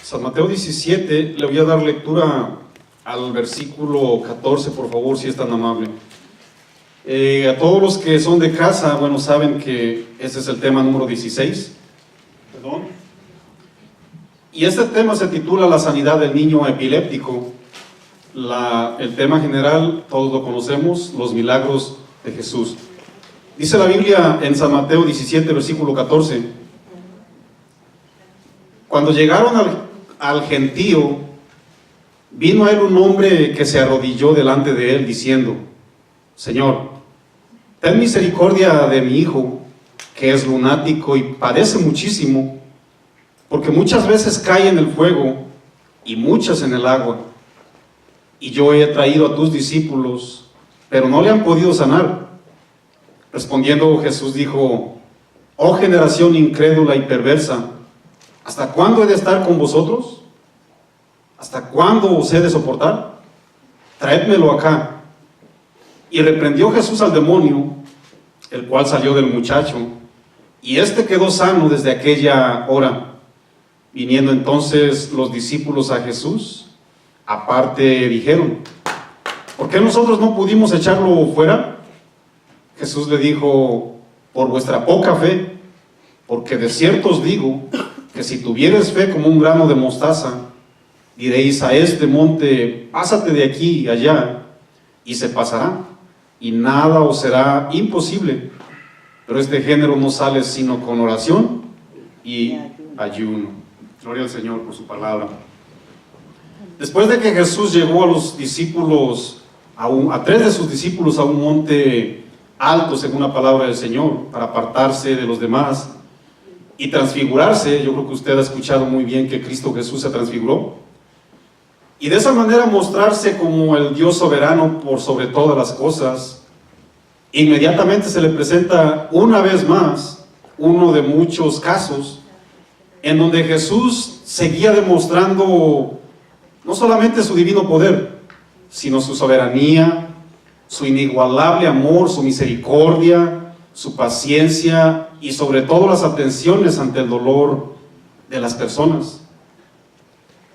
San Mateo 17, le voy a dar lectura al versículo 14, por favor, si es tan amable. A todos los que son de casa, bueno, saben que ese es el tema número 16. Perdón. Y este tema se titula La sanidad del niño epiléptico. El tema general, todos lo conocemos, los milagros de Jesús. Dice la Biblia en San Mateo 17, versículo 14. Cuando llegaron al gentío, vino a él un hombre que se arrodilló delante de él, diciendo: Señor, ten misericordia de mi hijo, que es lunático y padece muchísimo, porque muchas veces cae en el fuego y muchas en el agua. Y yo he traído a tus discípulos, pero no le han podido sanar. Respondiendo Jesús dijo: Oh generación incrédula y perversa, ¿hasta cuándo he de estar con vosotros? ¿Hasta cuándo os he de soportar? Traédmelo acá. Y reprendió Jesús al demonio, el cual salió del muchacho, y éste quedó sano desde aquella hora. Viniendo entonces los discípulos a Jesús, aparte dijeron: ¿por qué nosotros no pudimos echarlo fuera? Jesús le dijo: por vuestra poca fe, porque de cierto os digo que si tuvieres fe como un grano de mostaza, diréis a este monte: pásate de aquí y allá, y se pasará, y nada os será imposible. Pero este género no sale sino con oración y ayuno. Gloria al Señor por su palabra. Después de que Jesús llevó a los discípulos, a 3 de sus discípulos, a un monte alto, según la palabra del Señor, para apartarse de los demás y transfigurarse. Yo creo que usted ha escuchado muy bien que Cristo Jesús se transfiguró, y de esa manera mostrarse como el Dios soberano por sobre todas las cosas. Inmediatamente se le presenta una vez más uno de muchos casos en donde Jesús seguía demostrando no solamente su divino poder, sino su soberanía, su inigualable amor, su misericordia, su paciencia y sobre todo las atenciones ante el dolor de las personas.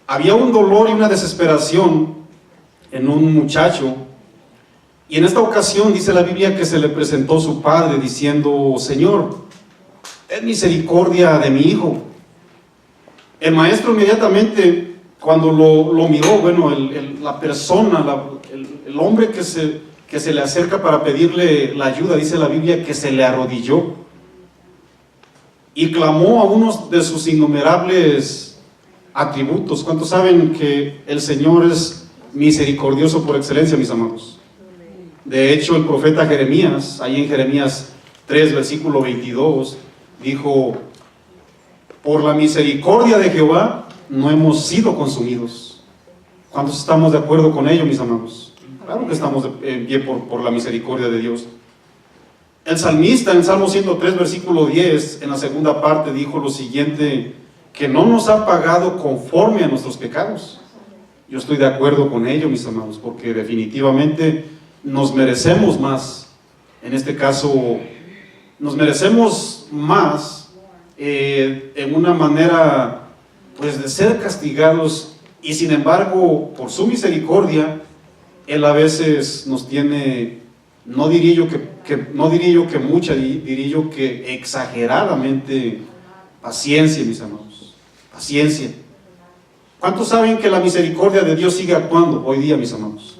Había un dolor y una desesperación en un muchacho, y en esta ocasión dice la Biblia que se le presentó su padre diciendo: Señor, ten misericordia de mi hijo. El maestro inmediatamente, cuando lo miró, bueno, la persona, el hombre que se le acerca para pedirle la ayuda, dice la Biblia que se le arrodilló y clamó a uno de sus innumerables atributos. ¿Cuántos saben que el Señor es misericordioso por excelencia, mis amados? De hecho, el profeta Jeremías, ahí en Jeremías 3, versículo 22, dijo: por la misericordia de Jehová no hemos sido consumidos. ¿Cuántos estamos de acuerdo con ello, mis amados? Claro que estamos en pie por la misericordia de Dios. El salmista en Salmo 103, versículo 10, en la segunda parte, dijo lo siguiente: que no nos ha pagado conforme a nuestros pecados. Yo estoy de acuerdo con ello, mis amados, porque definitivamente nos merecemos más. En este caso, nos merecemos más en una manera, pues, de ser castigados, y sin embargo, por su misericordia, Él a veces nos tiene, no diría yo que mucha, diría yo que exageradamente paciencia, mis amados, paciencia. ¿Cuántos saben que la misericordia de Dios sigue actuando hoy día, mis amados?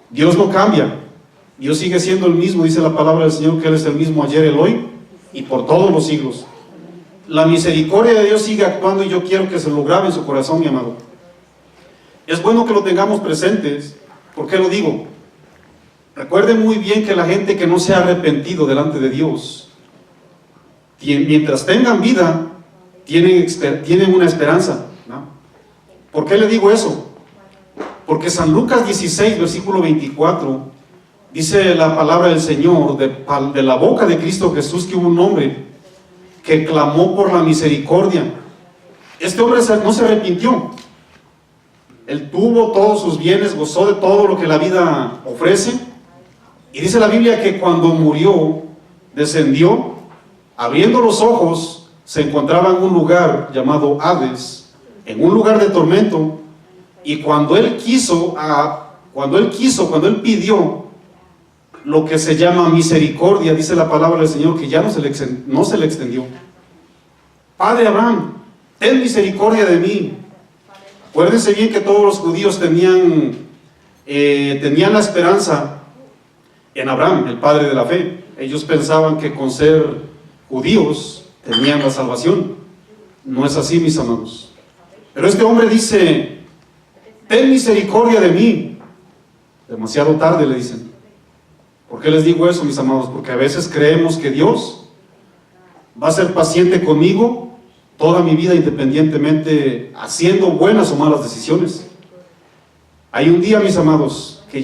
Dios no cambia, Dios sigue siendo el mismo. Dice la palabra del Señor que Él es el mismo ayer, el hoy y por todos los siglos. La misericordia de Dios sigue actuando, y yo quiero que se lo grabe en su corazón, mi amado. Es bueno que lo tengamos presentes. ¿Por qué lo digo? Recuerden muy bien que la gente que no se ha arrepentido delante de Dios, mientras tengan vida, tienen una esperanza, ¿no? ¿Por qué le digo eso? Porque San Lucas 16, versículo 24, dice la palabra del Señor, de la boca de Cristo Jesús, que hubo un hombre que clamó por la misericordia. Este hombre no se arrepintió. Él tuvo todos sus bienes, gozó de todo lo que la vida ofrece, y dice la Biblia que cuando murió, descendió, abriendo los ojos, se encontraba en un lugar llamado Hades, en un lugar de tormento, y cuando él pidió lo que se llama misericordia, dice la palabra del Señor que ya no se le extendió. Padre Abraham, ten misericordia de mí. Acuérdense bien que todos los judíos tenían la esperanza en Abraham, el padre de la fe. Ellos pensaban que con ser judíos tenían la salvación. No es así, mis amados. Pero este hombre dice: ten misericordia de mí. Demasiado tarde le dicen. ¿Por qué les digo eso, mis amados? Porque a veces creemos que Dios va a ser paciente conmigo toda mi vida, independientemente, haciendo buenas o malas decisiones. Hay un día, mis amados, que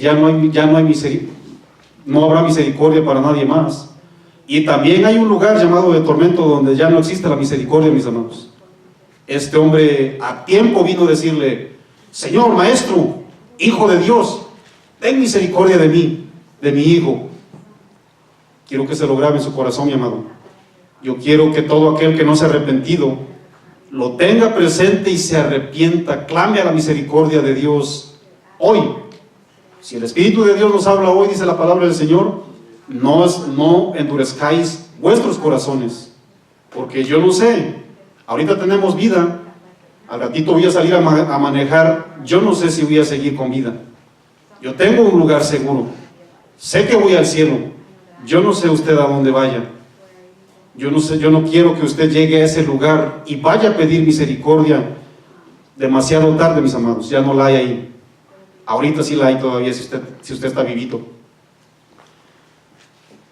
no habrá misericordia para nadie más. Y también hay un lugar llamado de tormento donde ya no existe la misericordia, mis amados. Este hombre a tiempo vino a decirle: Señor, Maestro, Hijo de Dios, ten misericordia de mí, de mi hijo. Quiero que se lo grabe en su corazón, mi amado. Yo quiero que todo aquel que no se ha arrepentido lo tenga presente y se arrepienta, clame a la misericordia de Dios hoy. Si el Espíritu de Dios nos habla hoy, dice la palabra del Señor, no endurezcáis vuestros corazones, porque yo no sé, ahorita tenemos vida, al ratito voy a salir a manejar, yo no sé si voy a seguir con vida. Yo tengo un lugar seguro, sé que voy al cielo, yo no sé usted a dónde vaya. Yo no sé, yo no quiero que usted llegue a ese lugar y vaya a pedir misericordia demasiado tarde, mis amados. Ya no la hay ahí. Ahorita sí la hay todavía, si usted está vivito.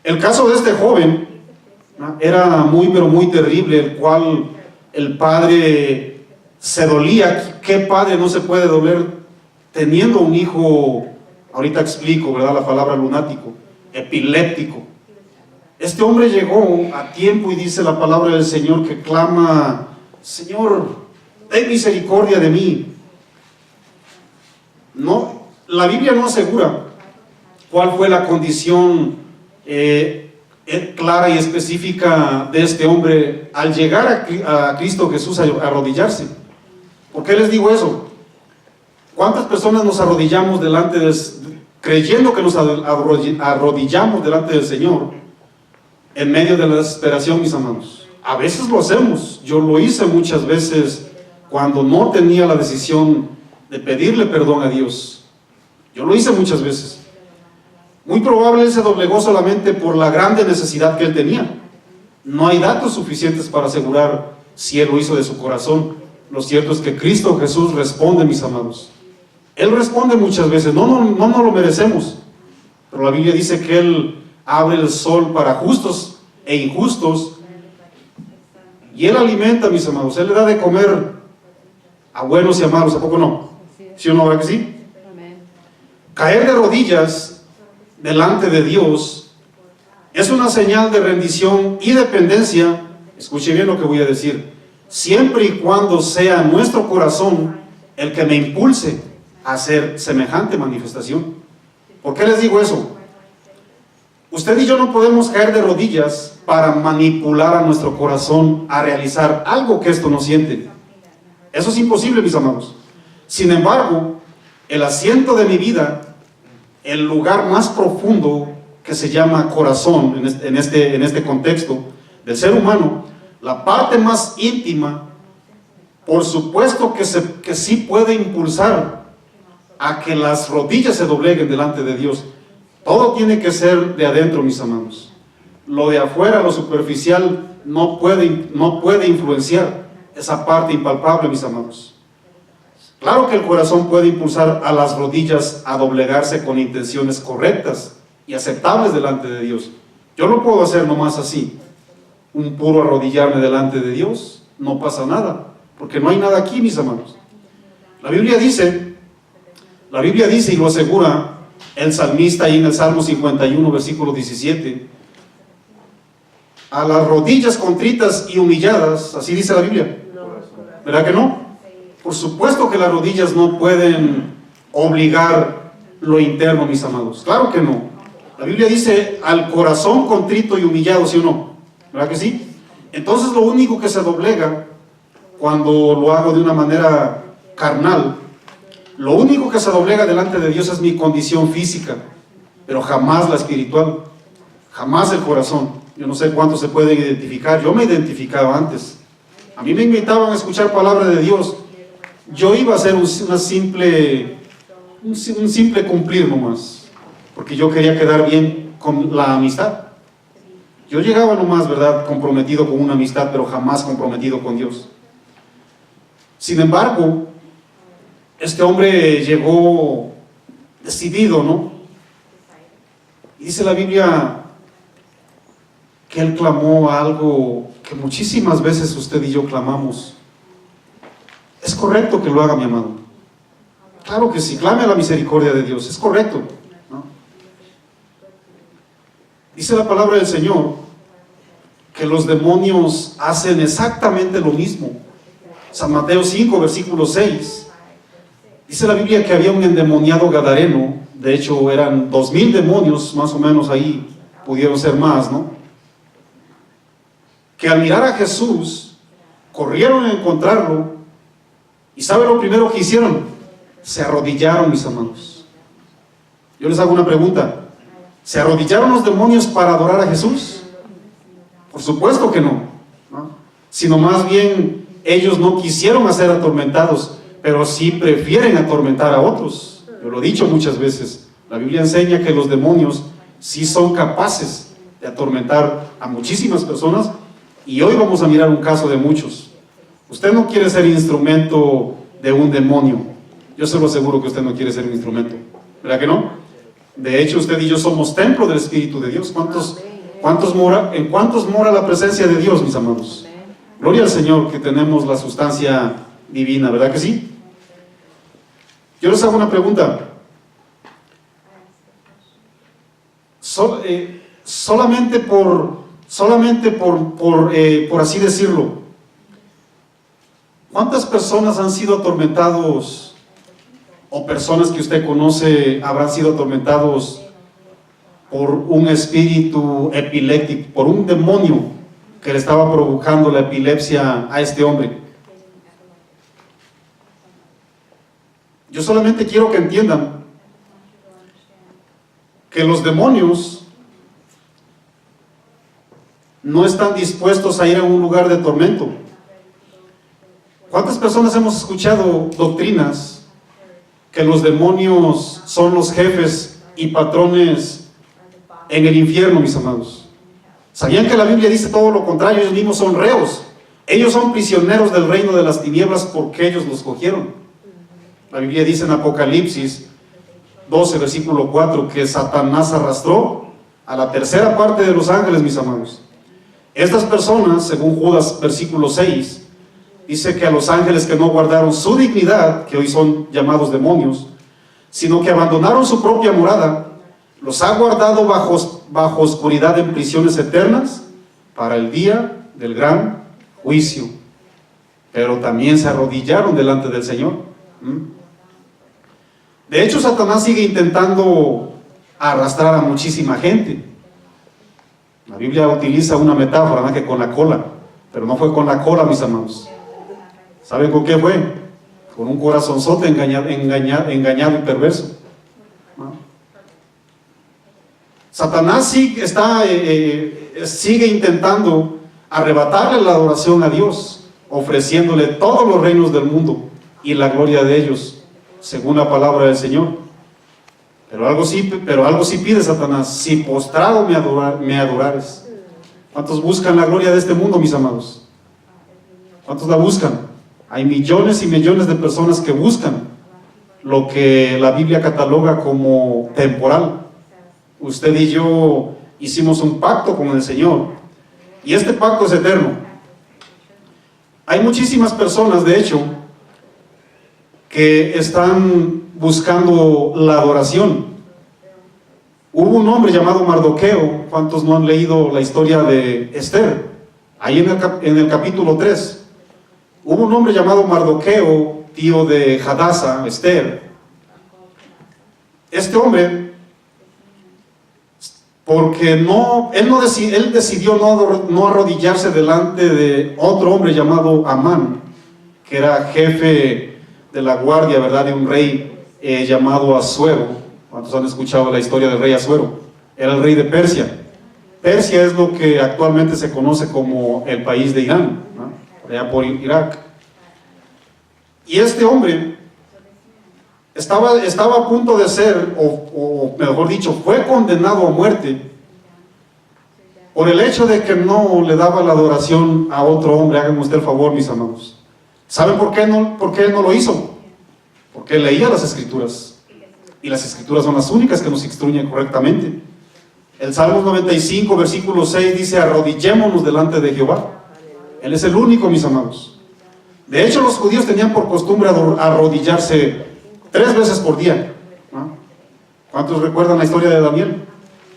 El caso de este joven era muy, pero muy terrible, el cual el padre se dolía. ¿Qué padre no se puede doler teniendo un hijo? Ahorita explico, ¿verdad? La palabra lunático, epiléptico. Este hombre llegó a tiempo y dice la palabra del Señor que clama: Señor, ten misericordia de mí. No, la Biblia no asegura cuál fue la condición clara y específica de este hombre al llegar a Cristo Jesús a arrodillarse. ¿Por qué les digo eso? ¿Cuántas personas nos arrodillamos creyendo que nos arrodillamos delante del Señor en medio de la desesperación, mis amados? A veces lo hacemos. Yo lo hice muchas veces cuando no tenía la decisión de pedirle perdón a Dios. Yo lo hice muchas veces. Muy probable él se doblegó solamente por la grande necesidad que él tenía. No hay datos suficientes para asegurar si él lo hizo de su corazón. Lo cierto es que Cristo Jesús responde, mis amados. Él responde muchas veces. No lo merecemos. Pero la Biblia dice que Él abre el sol para justos e injustos, y Él alimenta, mis amados. Él le da de comer a buenos y a malos. ¿A poco no? ¿Sí o no? ¿Verdad que sí? Caer de rodillas delante de Dios es una señal de rendición y dependencia. Escuche bien lo que voy a decir. Siempre y cuando sea nuestro corazón el que me impulse a hacer semejante manifestación. ¿Por qué les digo eso? Usted y yo no podemos caer de rodillas para manipular a nuestro corazón a realizar algo que esto no siente. Eso es imposible, mis amados. Sin embargo, el asiento de mi vida, el lugar más profundo que se llama corazón en este contexto del ser humano, la parte más íntima, por supuesto que sí puede impulsar a que las rodillas se dobleguen delante de Dios. Todo tiene que ser de adentro, mis amados. Lo de afuera, lo superficial, no puede influenciar esa parte impalpable, mis amados. Claro que el corazón puede impulsar a las rodillas a doblegarse con intenciones correctas y aceptables delante de Dios. Yo no puedo hacer nomás así, un puro arrodillarme delante de Dios. No pasa nada, porque no hay nada aquí, mis amados. La Biblia dice y lo asegura el salmista ahí en el Salmo 51, versículo 17: a las rodillas contritas y humilladas, así dice la Biblia. ¿Verdad que no? Por supuesto que las rodillas no pueden obligar lo interno, mis amados. Claro que no. La Biblia dice al corazón contrito y humillado, ¿sí o no? ¿Verdad que sí? Entonces lo único que se doblega cuando lo hago de una manera carnal, lo único que se doblega delante de Dios es mi condición física, pero jamás la espiritual, jamás el corazón. Yo no sé cuántos se pueden identificar. Yo me identificaba antes. A mí me invitaban a escuchar palabra de Dios. Yo iba a hacer un simple cumplir nomás, porque yo quería quedar bien con la amistad. Yo llegaba nomás, ¿verdad?, comprometido con una amistad, pero jamás comprometido con Dios. Sin embargo, este hombre llegó decidido, ¿no? Y dice la Biblia que él clamó algo que muchísimas veces usted y yo clamamos. Es correcto que lo haga, mi amado. Claro que sí, clame a la misericordia de Dios, es correcto, ¿no? Dice la palabra del Señor que los demonios hacen exactamente lo mismo. San Mateo 5, versículo 6. Dice la Biblia que había un endemoniado gadareno. De hecho eran 2000 demonios, más o menos, ahí pudieron ser más, ¿no? Que al mirar a Jesús corrieron a encontrarlo. ¿Y sabe lo primero que hicieron? Se arrodillaron, mis hermanos. Yo les hago una pregunta. ¿Se arrodillaron los demonios para adorar a Jesús? Por supuesto que no, ¿no? Sino más bien ellos no quisieron ser atormentados, pero sí prefieren atormentar a otros. Yo lo he dicho muchas veces. La Biblia enseña que los demonios sí son capaces de atormentar a muchísimas personas, y hoy vamos a mirar un caso de muchos. Usted no quiere ser instrumento de un demonio. Yo se lo aseguro que usted no quiere ser un instrumento. ¿Verdad que no? De hecho, usted y yo somos templo del Espíritu de Dios. ¿En cuántos mora la presencia de Dios, mis amados? Gloria al Señor que tenemos la sustancia divina, ¿verdad que sí? Yo les hago una pregunta. Solamente por así decirlo, ¿cuántas personas han sido atormentados, o personas que usted conoce habrán sido atormentados por un espíritu epiléptico, por un demonio que le estaba provocando la epilepsia a este hombre? Yo solamente quiero que entiendan que los demonios no están dispuestos a ir a un lugar de tormento. ¿Cuántas personas hemos escuchado doctrinas que los demonios son los jefes y patrones en el infierno, mis amados? ¿Sabían que la Biblia dice todo lo contrario? Ellos mismos son reos. Ellos son prisioneros del reino de las tinieblas porque ellos los cogieron. La Biblia dice en Apocalipsis 12, versículo 4, que Satanás arrastró a la tercera parte de los ángeles, mis amados. Estas personas, según Judas, versículo 6, dice que a los ángeles que no guardaron su dignidad, que hoy son llamados demonios, sino que abandonaron su propia morada, los ha guardado bajo oscuridad en prisiones eternas para el día del gran juicio. Pero también se arrodillaron delante del Señor. De hecho, Satanás sigue intentando arrastrar a muchísima gente. La Biblia utiliza una metáfora, ¿no?, que con la cola, pero no fue con la cola, mis amados. ¿Saben con qué fue? Con un corazonzote engañado y perverso, ¿no? Satanás sigue intentando arrebatarle la adoración a Dios, ofreciéndole todos los reinos del mundo y la gloria de ellos, según la palabra del Señor. Pero algo sí pide Satanás: si postrado me adorares. ¿Cuántos buscan la gloria de este mundo, mis amados? ¿Cuántos la buscan? Hay millones y millones de personas que buscan lo que la Biblia cataloga como temporal. Usted y yo hicimos un pacto con el Señor, y este pacto es eterno. Hay muchísimas personas, de hecho, que están buscando la adoración. Hubo un hombre llamado Mardoqueo. ¿Cuántos no han leído la historia de Esther? Ahí en el capítulo 3. Hubo un hombre llamado Mardoqueo, tío de Hadasa, Esther. Este hombre, porque él decidió no arrodillarse delante de otro hombre llamado Amán, que era jefe de la guardia, ¿verdad?, de un rey llamado Asuero. ¿Cuántos han escuchado la historia del rey Asuero? Era el rey de Persia. Persia es lo que actualmente se conoce como el país de Irán, ¿no?, allá por Irak. Y este hombre estaba a punto de ser, o mejor dicho, fue condenado a muerte por el hecho de que no le daba la adoración a otro hombre. Háganme usted el favor, mis amados. ¿Saben por qué no lo hizo? Porque leía las Escrituras, y las Escrituras son las únicas que nos instruyen correctamente. El Salmos 95, versículo 6 dice: arrodillémonos delante de Jehová. Él es el único, mis amados. De hecho, los judíos tenían por costumbre arrodillarse 3 veces por día, ¿no? ¿Cuántos recuerdan la historia de Daniel?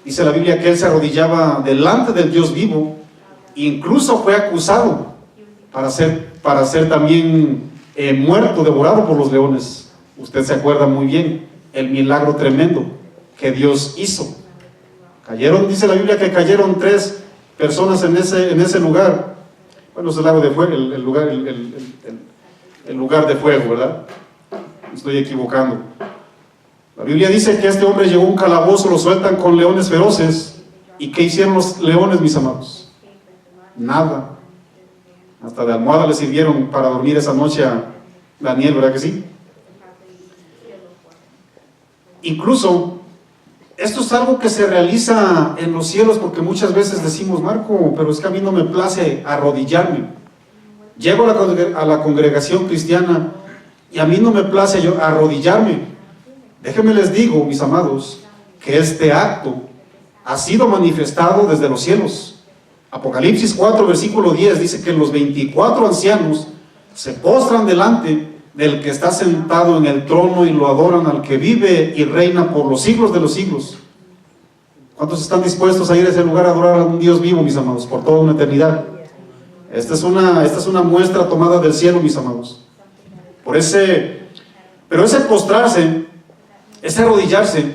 Dice la Biblia que él se arrodillaba delante del Dios vivo. Incluso fue acusado para ser también muerto, devorado por los leones. Usted se acuerda muy bien el milagro tremendo que Dios hizo. Dice la Biblia que cayeron 3 personas en ese lugar. Bueno, es el lago de fuego, el lugar de fuego, ¿verdad? Me estoy equivocando. La Biblia dice que este hombre llegó a un calabozo, lo sueltan con leones feroces. ¿Y qué hicieron los leones, mis amados? Nada. Hasta de almohada le sirvieron para dormir esa noche a Daniel, ¿verdad que sí? Incluso, esto es algo que se realiza en los cielos, porque muchas veces decimos: Marco, pero es que a mí no me place arrodillarme. Llego a la congregación cristiana y a mí no me place arrodillarme. Déjenme les digo, mis amados, que este acto ha sido manifestado desde los cielos. Apocalipsis 4, versículo 10 dice que los 24 ancianos se postran delante del que está sentado en el trono y lo adoran al que vive y reina por los siglos de los siglos. ¿Cuántos están dispuestos a ir a ese lugar a adorar a un Dios vivo, mis amados, por toda una eternidad? Esta es una muestra tomada del cielo, mis amados. Pero ese postrarse, ese arrodillarse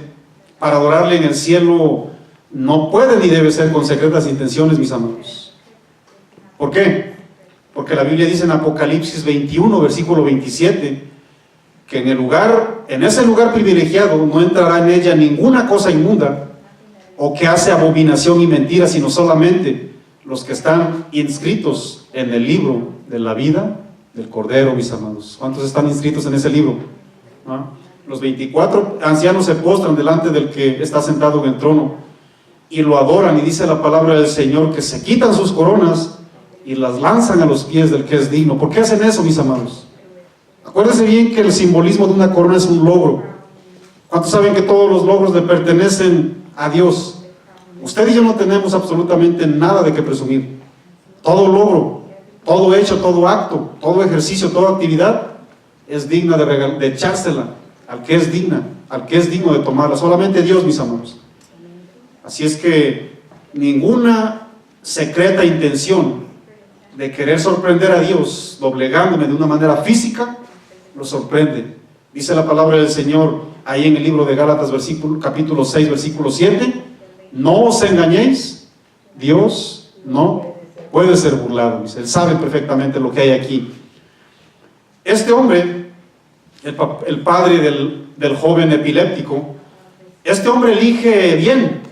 para adorarle en el cielo, no puede ni debe ser con secretas intenciones, mis amados. ¿Por qué? Porque la Biblia dice en Apocalipsis 21, versículo 27, que en ese lugar privilegiado no entrará en ella ninguna cosa inmunda o que hace abominación y mentira, sino solamente los que están inscritos en el libro de la vida del Cordero, mis amados. ¿Cuántos están inscritos en ese libro? ¿Ah? Los 24 ancianos se postran delante del que está sentado en el trono y lo adoran, y dice la palabra del Señor que se quitan sus coronas y las lanzan a los pies del que es digno. ¿Por qué hacen eso, mis amados? Acuérdense bien que el simbolismo de una corona es un logro. ¿Cuántos saben que todos los logros le pertenecen a Dios? Usted y yo no tenemos absolutamente nada de qué presumir. Todo logro, todo hecho, todo acto, todo ejercicio, toda actividad es digna de echársela al que es digno de tomarla. Solamente Dios, mis amados. Así es que ninguna secreta intención de querer sorprender a Dios doblegándome de una manera física lo sorprende. Dice la palabra del Señor ahí en el libro de Gálatas, capítulo 6, versículo 7: no os engañéis, Dios no puede ser burlado. Él sabe perfectamente lo que hay aquí. Este hombre, el padre del joven epiléptico, este hombre elige bien,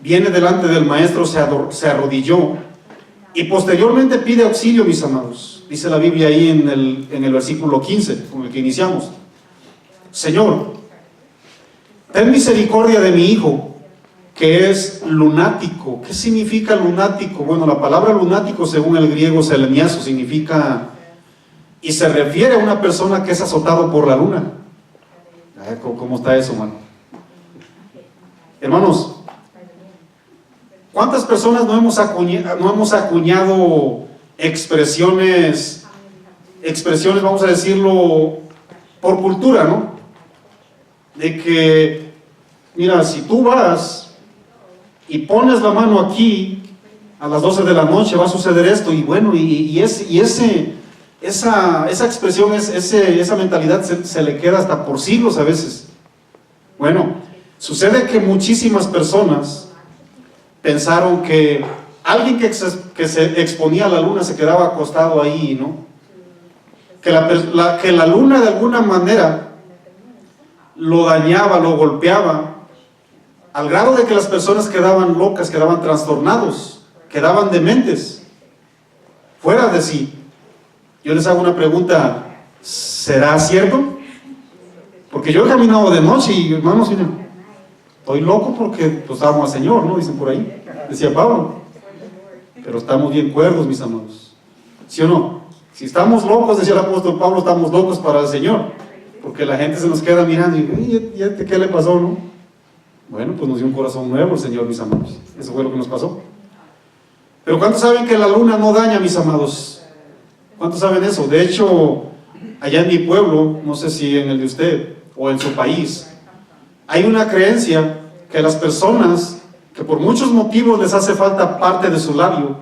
viene delante del maestro, se arrodilló y posteriormente pide auxilio, mis amados. Dice la Biblia ahí en el versículo 15, con el que iniciamos: Señor, ten misericordia de mi hijo, que es lunático. ¿Qué significa lunático? Bueno, la palabra lunático, según el griego seleniazo, significa y se refiere a una persona que es azotado por la luna. ¿Cómo está eso, hermano? Hermanos, ¿cuántas personas no hemos acuñado expresiones, vamos a decirlo, por cultura, ¿no? De que, mira, si tú vas y pones la mano aquí a las 12 de la noche va a suceder esto, y bueno, esa expresión, esa mentalidad se le queda hasta por siglos a veces. Bueno, sucede que muchísimas personas pensaron que alguien que se exponía a la luna se quedaba acostado ahí, ¿no? que la luna de alguna manera lo dañaba, lo golpeaba, al grado de que las personas quedaban locas, quedaban trastornados, quedaban dementes, fuera de sí. Yo les hago una pregunta, ¿será cierto? Porque yo he caminado de noche y, hermanos, estoy loco porque pues amo al Señor, ¿no? Dicen por ahí, decía Pablo. Pero estamos bien cuerdos, mis amados. ¿Sí o no? Si estamos locos, decía el apóstol Pablo, estamos locos para el Señor. Porque la gente se nos queda mirando y, ¿qué le pasó, no? Bueno, pues nos dio un corazón nuevo el Señor, mis amados. Eso fue lo que nos pasó. Pero ¿cuántos saben que la luna no daña, mis amados? ¿Cuántos saben eso? De hecho, allá en mi pueblo, no sé si en el de usted o en su país, hay una creencia que las personas que por muchos motivos les hace falta parte de su labio,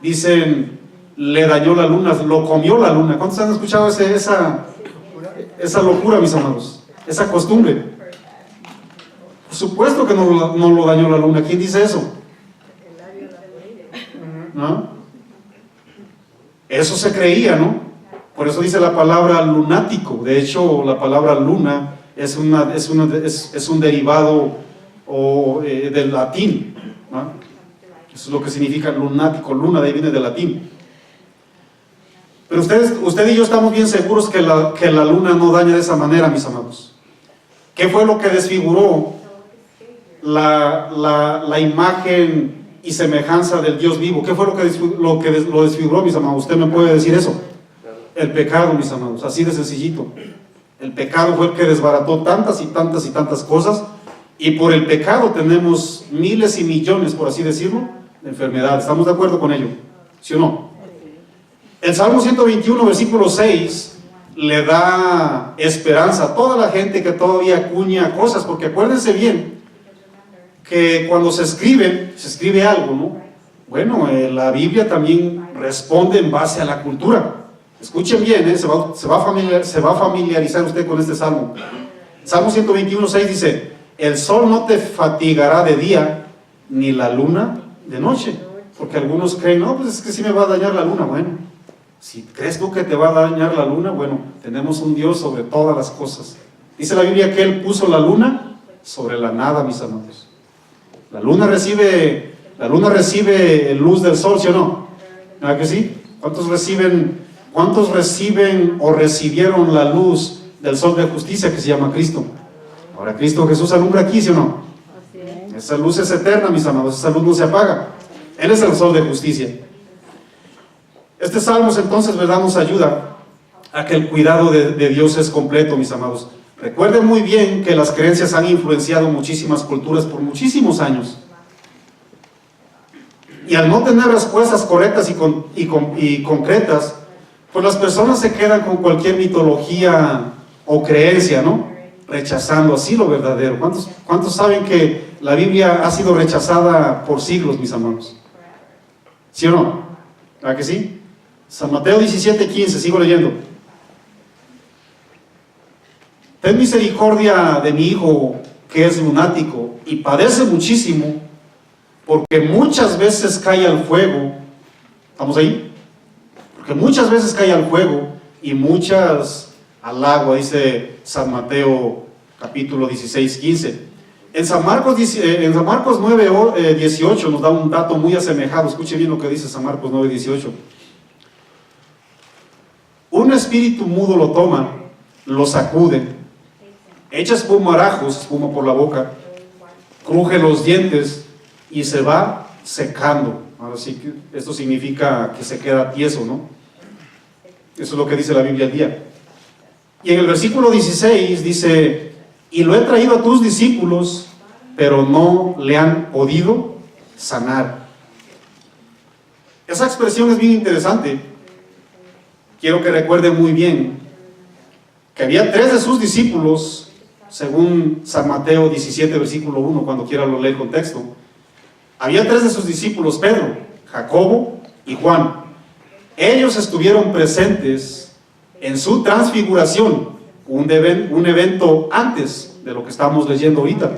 dicen, le dañó la luna, lo comió la luna. ¿Cuántos han escuchado esa locura, mis amados? Esa costumbre. Por supuesto que no lo dañó la luna. ¿Quién dice eso? ¿No? Eso se creía, ¿no? Por eso dice la palabra lunático. De hecho, la palabra luna es un derivado del latín, ¿no? Eso es lo que significa lunático, luna, de ahí viene del latín. Pero usted y yo estamos bien seguros que la luna no daña de esa manera, mis amados. ¿Qué fue lo que desfiguró la imagen y semejanza del Dios vivo? ¿Qué fue lo desfiguró, mis amados? ¿Usted me puede decir eso? El pecado, mis amados, así de sencillito. El pecado fue el que desbarató tantas y tantas y tantas cosas, y por el pecado tenemos miles y millones, por así decirlo, de enfermedades. ¿Estamos de acuerdo con ello? ¿Sí o no? El Salmo 121, versículo 6, le da esperanza a toda la gente que todavía acuña cosas, porque acuérdense bien que cuando se escribe algo, ¿no? Bueno, la Biblia también responde en base a la cultura. Escuchen bien, se va a familiarizar usted con este salmo. Salmo 121, 6 dice, el sol no te fatigará de día, ni la luna de noche. Porque algunos creen, no, pues es que sí me va a dañar la luna. Bueno, si crees tú que te va a dañar la luna, bueno, tenemos un Dios sobre todas las cosas. Dice la Biblia que Él puso la luna sobre la nada, mis amados. La luna recibe luz del sol, ¿sí o no? ¿Verdad que sí? ¿Cuántos reciben o recibieron la luz del sol de justicia que se llama Cristo? Ahora Cristo Jesús alumbra aquí, ¿sí o no? Esa luz es eterna, mis amados, esa luz no se apaga. Él es el sol de justicia. Este salmo entonces, ¿verdad?, nos ayuda a que el cuidado de Dios es completo, mis amados. Recuerden muy bien que las creencias han influenciado muchísimas culturas por muchísimos años. Y al no tener respuestas correctas y concretas, pues las personas se quedan con cualquier mitología o creencia, ¿no? Rechazando así lo verdadero. ¿Cuántos saben que la Biblia ha sido rechazada por siglos, mis amados? ¿Sí o no? ¿Verdad que sí? San Mateo 17:15, sigo leyendo. Ten misericordia de mi hijo, que es lunático y padece muchísimo, porque muchas veces cae al fuego. ¿Estamos ahí? Porque muchas veces cae al fuego y muchas al agua, dice San Mateo capítulo 16:15. En San Marcos 9:18 nos da un dato muy asemejado. Escuche bien lo que dice San Marcos 9:18. Un espíritu mudo lo toma, lo sacude, echa espuma por la boca, cruje los dientes y se va secando. Ahora sí, esto significa que se queda tieso, ¿no? Eso es lo que dice la Biblia al día. Y en el versículo 16 dice, y lo he traído a tus discípulos, pero no le han podido sanar. Esa expresión es bien interesante. Quiero que recuerden muy bien que había 3 de sus discípulos, según San Mateo 17, versículo 1, cuando quiera lo lee el contexto. Había 3 de sus discípulos, Pedro, Jacobo y Juan. Ellos estuvieron presentes en su transfiguración, un evento antes de lo que estamos leyendo ahorita.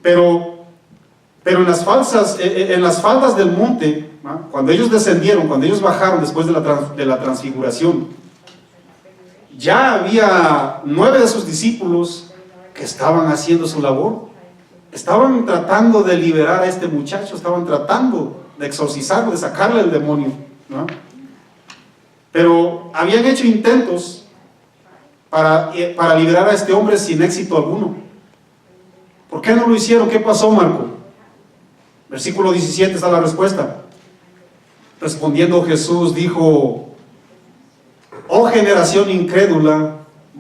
Pero Pero en las faldas del monte, ¿no? Cuando ellos descendieron, cuando ellos bajaron después de la transfiguración, ya había 9 de sus discípulos que estaban haciendo su labor. Estaban tratando de liberar a este muchacho, estaban tratando de exorcizarlo, de sacarle el demonio, ¿no? Pero habían hecho intentos para liberar a este hombre sin éxito alguno. ¿Por qué no lo hicieron? ¿Qué pasó, Marco? Versículo 17 está la respuesta. Respondiendo Jesús dijo: oh generación incrédula.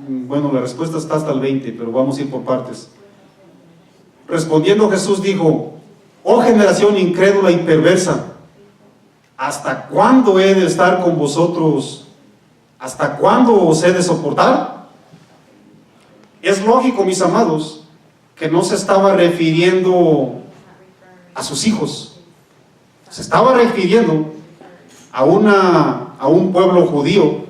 Bueno, la respuesta está hasta el 20, pero vamos a ir por partes. Respondiendo Jesús dijo: oh generación incrédula y perversa, ¿hasta cuándo he de estar con vosotros? ¿Hasta cuándo os he de soportar? Es lógico, mis amados, que no se estaba refiriendo a sus hijos. Se estaba refiriendo a un pueblo judío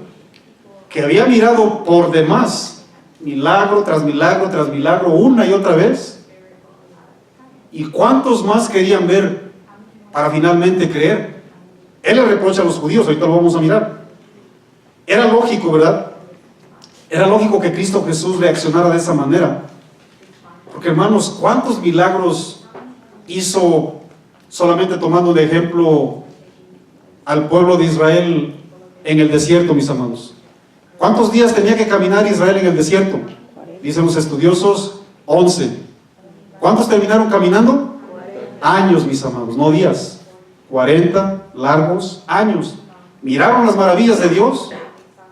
que había mirado por demás, milagro tras milagro tras milagro, una y otra vez. ¿Y cuántos más querían ver para finalmente creer? Él le reprocha a los judíos, ahorita lo vamos a mirar. Era lógico, ¿verdad? Era lógico que Cristo Jesús reaccionara de esa manera. Porque, hermanos, ¿cuántos milagros hizo, solamente tomando de ejemplo al pueblo de Israel en el desierto, mis amados? ¿Cuántos días tenía que caminar Israel en el desierto? Dicen los estudiosos, 11. ¿Cuántos terminaron caminando? Años, mis amados, no días. 40 largos años. ¿Miraron las maravillas de Dios?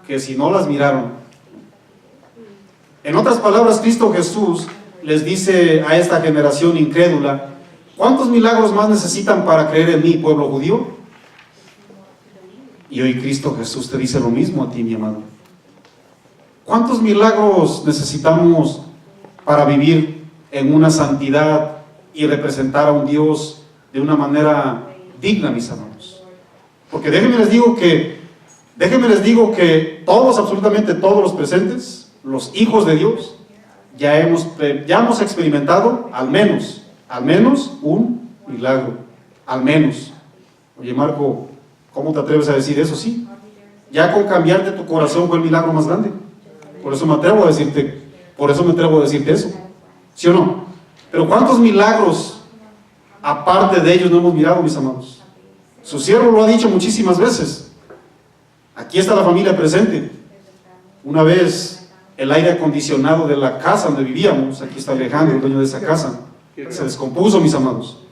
Que si no las miraron. En otras palabras, Cristo Jesús les dice a esta generación incrédula: ¿cuántos milagros más necesitan para creer en mí, pueblo judío? Y hoy Cristo Jesús te dice lo mismo a ti, mi amado. ¿Cuántos milagros necesitamos para vivir en una santidad y representar a un Dios de una manera digna, mis amados? Porque déjenme les digo que todos, absolutamente todos los presentes, los hijos de Dios, ya hemos experimentado al menos un milagro, al menos. Oye, Marco, ¿cómo te atreves a decir eso? Sí, ya con cambiarte tu corazón fue el milagro más grande. Por eso me atrevo a decirte eso, ¿sí o no? Pero ¿cuántos milagros aparte de ellos no hemos mirado, mis amados? Su siervo lo ha dicho muchísimas veces. Aquí está la familia presente. Una vez el aire acondicionado de la casa donde vivíamos, aquí está Alejandro, el dueño de esa casa, se descompuso, mis amados.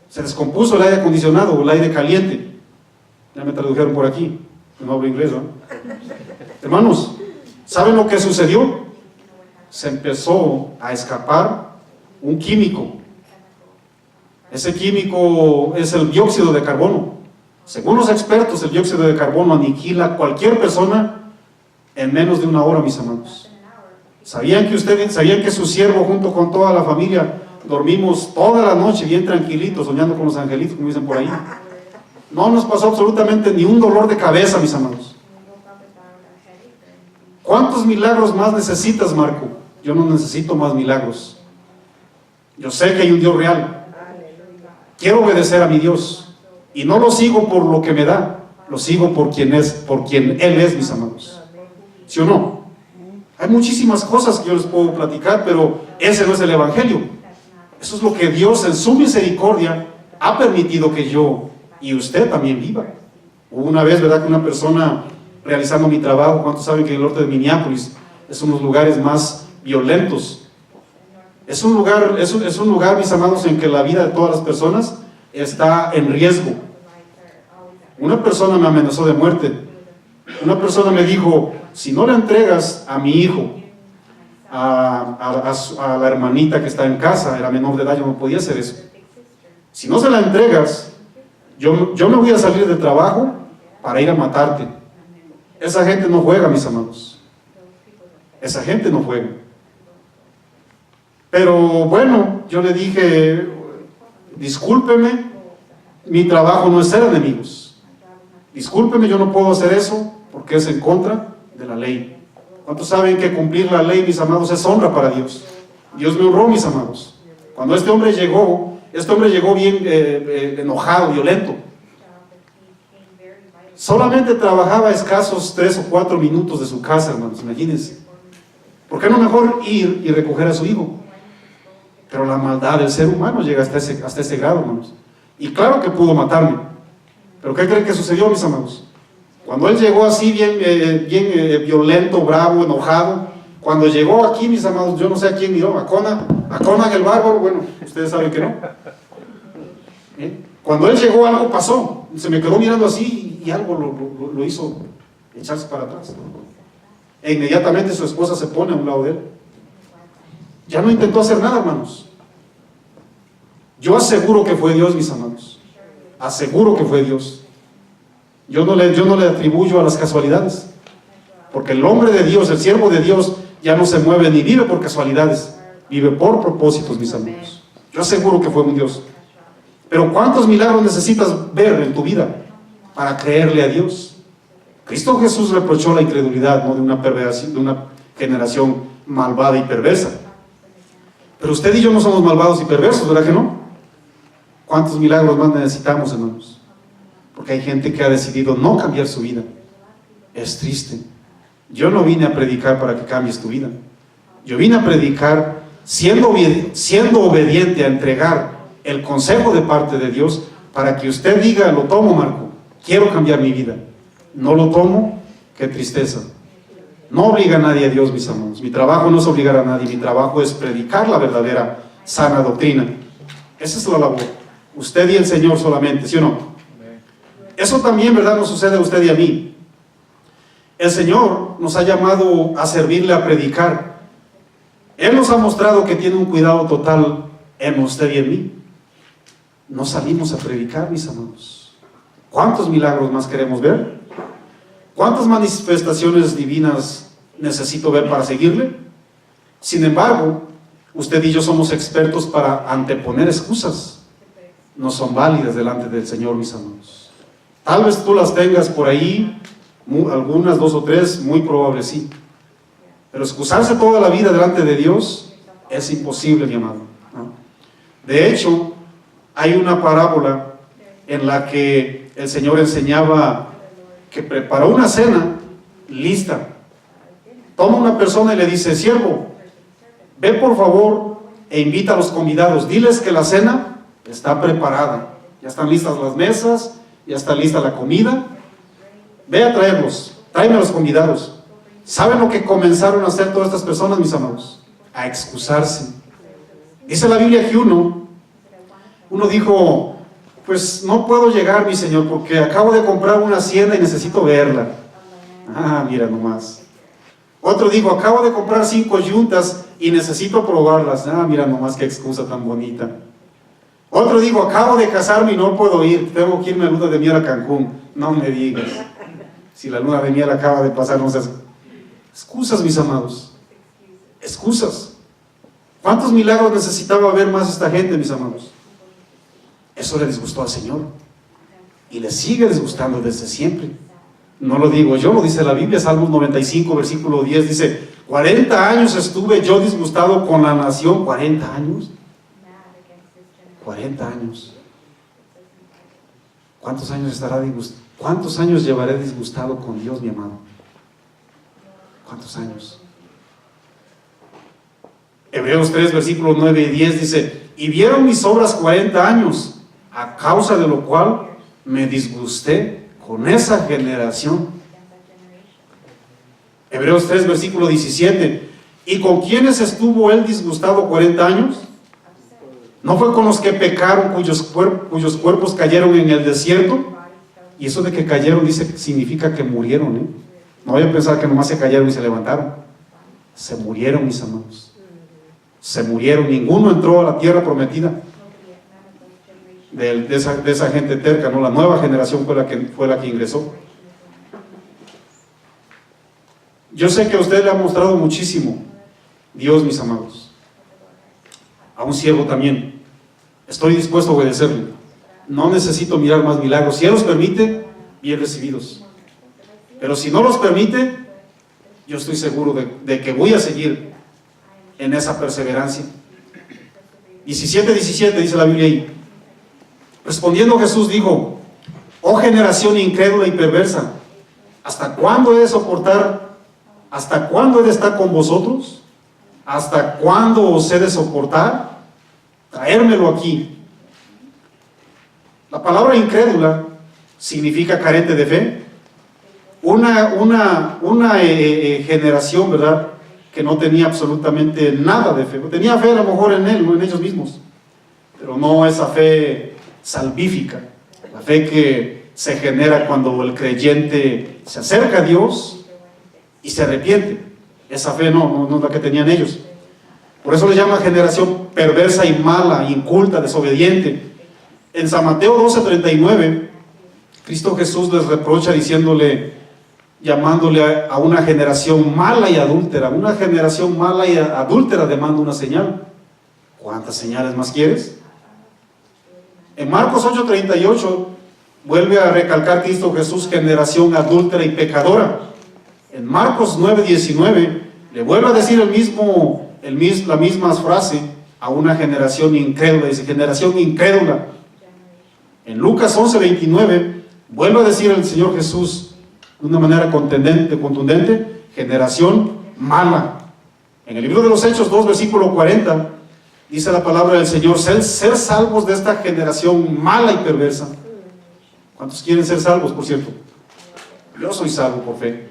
Se descompuso el aire acondicionado, el aire caliente. Ya me tradujeron por aquí, no hablo inglés, ¿no? Hermanos, ¿saben lo que sucedió? Se empezó a escapar un químico. Ese químico es el dióxido de carbono. Según los expertos, el dióxido de carbono aniquila a cualquier persona en menos de 1 hora, mis amados. ¿Sabían que su siervo junto con toda la familia dormimos toda la noche bien tranquilitos, soñando con los angelitos, como dicen por ahí? No nos pasó absolutamente ni un dolor de cabeza, mis amados. ¿Cuántos milagros más necesitas, Marco? Yo no necesito más milagros. Yo sé que hay un Dios real. Quiero obedecer a mi Dios. Y no lo sigo por lo que me da, lo sigo por quien Él es, mis amados. ¿Sí o no? Hay muchísimas cosas que yo les puedo platicar, pero ese no es el Evangelio. Eso es lo que Dios en su misericordia ha permitido que yo y usted también viva. Hubo una vez, ¿verdad?, que una persona realizando mi trabajo, ¿cuántos saben que el norte de Minneapolis es uno de los lugares más violentos? Es un lugar, mis amados, en que la vida de todas las personas está en riesgo. Una persona me amenazó de muerte. Una persona me dijo: si no le entregas a mi hijo, a la hermanita que está en casa, era menor de edad, yo no podía hacer eso. Si no se la entregas, yo me voy a salir de trabajo para ir a matarte. Esa gente no juega, mis amados. Esa gente no juega. Pero bueno, yo le dije: discúlpeme, mi trabajo no es ser enemigos. Discúlpeme, yo no puedo hacer eso porque es en contra de la ley. ¿Cuántos saben que cumplir la ley, mis amados, es honra para Dios? Dios me honró, mis amados. Cuando este hombre llegó Este hombre llegó bien enojado, violento. Solamente trabajaba escasos 3 o 4 minutos de su casa, hermanos, imagínense. ¿Por qué no mejor ir y recoger a su hijo? Pero la maldad del ser humano llega hasta ese grado, hermanos. Y claro que pudo matarme. ¿Pero qué creen que sucedió, mis amados? Cuando él llegó así, bien violento, bravo, enojado, cuando llegó aquí, mis amados, yo no sé a quién miró, a Conan el bárbaro, bueno, ustedes saben que no. Cuando él llegó, algo pasó. Se me quedó mirando así y algo lo hizo echarse para atrás. E inmediatamente su esposa se pone a un lado de él. Ya no intentó hacer nada, hermanos. Yo aseguro que fue Dios, mis amados. Aseguro que fue Dios. Yo no le atribuyo a las casualidades. Porque el hombre de Dios, el siervo de Dios, ya no se mueve ni vive por casualidades. Vive por propósitos, mis amigos. Yo aseguro que fue un Dios. Pero ¿cuántos milagros necesitas ver en tu vida para creerle a Dios? Cristo Jesús reprochó la incredulidad, ¿no?, de una generación malvada y perversa. Pero usted y yo no somos malvados y perversos, ¿verdad que no? ¿Cuántos milagros más necesitamos, hermanos? Porque hay gente que ha decidido no cambiar su vida. Es triste. Yo no vine a predicar para que cambies tu vida. Yo vine a predicar siendo obediente a entregar el consejo de parte de Dios para que usted diga: lo tomo, Marco, quiero cambiar mi vida. No lo tomo, qué tristeza. No obliga a nadie a Dios, mis amados. Mi trabajo no es obligar a nadie, mi trabajo es predicar la verdadera sana doctrina. Esa es la labor. Usted y el Señor solamente, ¿sí o no? Eso también, ¿verdad?, nos sucede a usted y a mí. El Señor nos ha llamado a servirle, a predicar. Él nos ha mostrado que tiene un cuidado total en usted y en mí. No salimos a predicar, mis amados. ¿Cuántos milagros más queremos ver? ¿Cuántas manifestaciones divinas necesito ver para seguirle? Sin embargo, usted y yo somos expertos para anteponer excusas. No son válidas delante del Señor, mis amados. Tal vez tú las tengas por ahí, algunas, 2 o 3, muy probable sí. Pero excusarse toda la vida delante de Dios es imposible, mi amado, ¿no? De hecho, hay una parábola en la que el Señor enseñaba que preparó una cena lista. Toma una persona y le dice: siervo, ve por favor e invita a los convidados. Diles que la cena está preparada. Ya están listas las mesas, ya está lista la comida. Ve a traerlos, tráeme a los convidados. ¿Saben lo que comenzaron a hacer todas estas personas, mis amados? A excusarse. Dice la Biblia que uno dijo: pues no puedo llegar, mi Señor, porque acabo de comprar una hacienda y necesito verla. Ah, mira nomás. Otro dijo: acabo de comprar 5 yuntas y necesito probarlas. Ah, mira nomás qué excusa tan bonita. Otro dijo: acabo de casarme y no puedo ir, tengo que irme a luna de miel a Cancún. No me digas, si la luna de miel acaba de pasar, no sé. Excusas, mis amados. Excusas. ¿Cuántos milagros necesitaba ver más esta gente, mis amados? Eso le disgustó al Señor y le sigue disgustando desde siempre. No lo digo yo, lo dice la Biblia. Salmos 95, versículo 10 dice: 40 años estuve yo disgustado con la nación. 40 años. 40 años. ¿Cuántos años estará disgustado? ¿Cuántos años llevaré disgustado con Dios, mi amado? ¿Cuántos años? Hebreos 3, versículos 9 y 10 dice: y vieron mis obras 40 años, a causa de lo cual me disgusté con esa generación. Hebreos 3, versículo 17: ¿y con quiénes estuvo él disgustado 40 años? ¿No fue con los que pecaron, cuyos cuerpos cayeron en el desierto? Y eso de que cayeron, dice, significa que murieron, ¿eh? No voy a pensar que nomás se cayeron y se levantaron. Se murieron, mis amados. Se murieron. Ninguno entró a la tierra prometida. De esa gente terca, ¿no? La nueva generación fue la que ingresó. Yo sé que a usted le ha mostrado muchísimo Dios, mis amados. A un siervo también. Estoy dispuesto a obedecerle. No necesito mirar más milagros. Si Él los permite, bien recibidos. Pero si no los permite, yo estoy seguro de que voy a seguir en esa perseverancia. 17 dice la Biblia ahí. Respondiendo Jesús dijo: oh generación incrédula y perversa, ¿hasta cuándo he de soportar? ¿Hasta cuándo he de estar con vosotros? ¿Hasta cuándo os he de soportar? Traérmelo aquí. La palabra incrédula significa carente de fe. Una generación, ¿verdad?, que no tenía absolutamente nada de fe. Tenía fe a lo mejor en él, no en ellos mismos, pero no esa fe salvífica, la fe que se genera cuando el creyente se acerca a Dios y se arrepiente. Esa fe no es la que tenían ellos. Por eso le llama generación perversa y mala, inculta, desobediente. En San Mateo 12:39, Cristo Jesús les reprocha diciéndole, llamándole a una generación mala y adúltera. Una generación mala y adúltera demanda una señal. ¿Cuántas señales más quieres? En Marcos 8:38 vuelve a recalcar Cristo Jesús generación adúltera y pecadora. En Marcos 9:19 le vuelve a decir la misma frase a una generación incrédula. Dice generación incrédula. En Lucas 11:29 vuelve a decir el Señor Jesús de una manera contundente, generación mala. En el libro de los Hechos 2, versículo 40, dice la palabra del Señor: ser salvos de esta generación mala y perversa. ¿Cuántos quieren ser salvos, por cierto? Yo soy salvo por fe.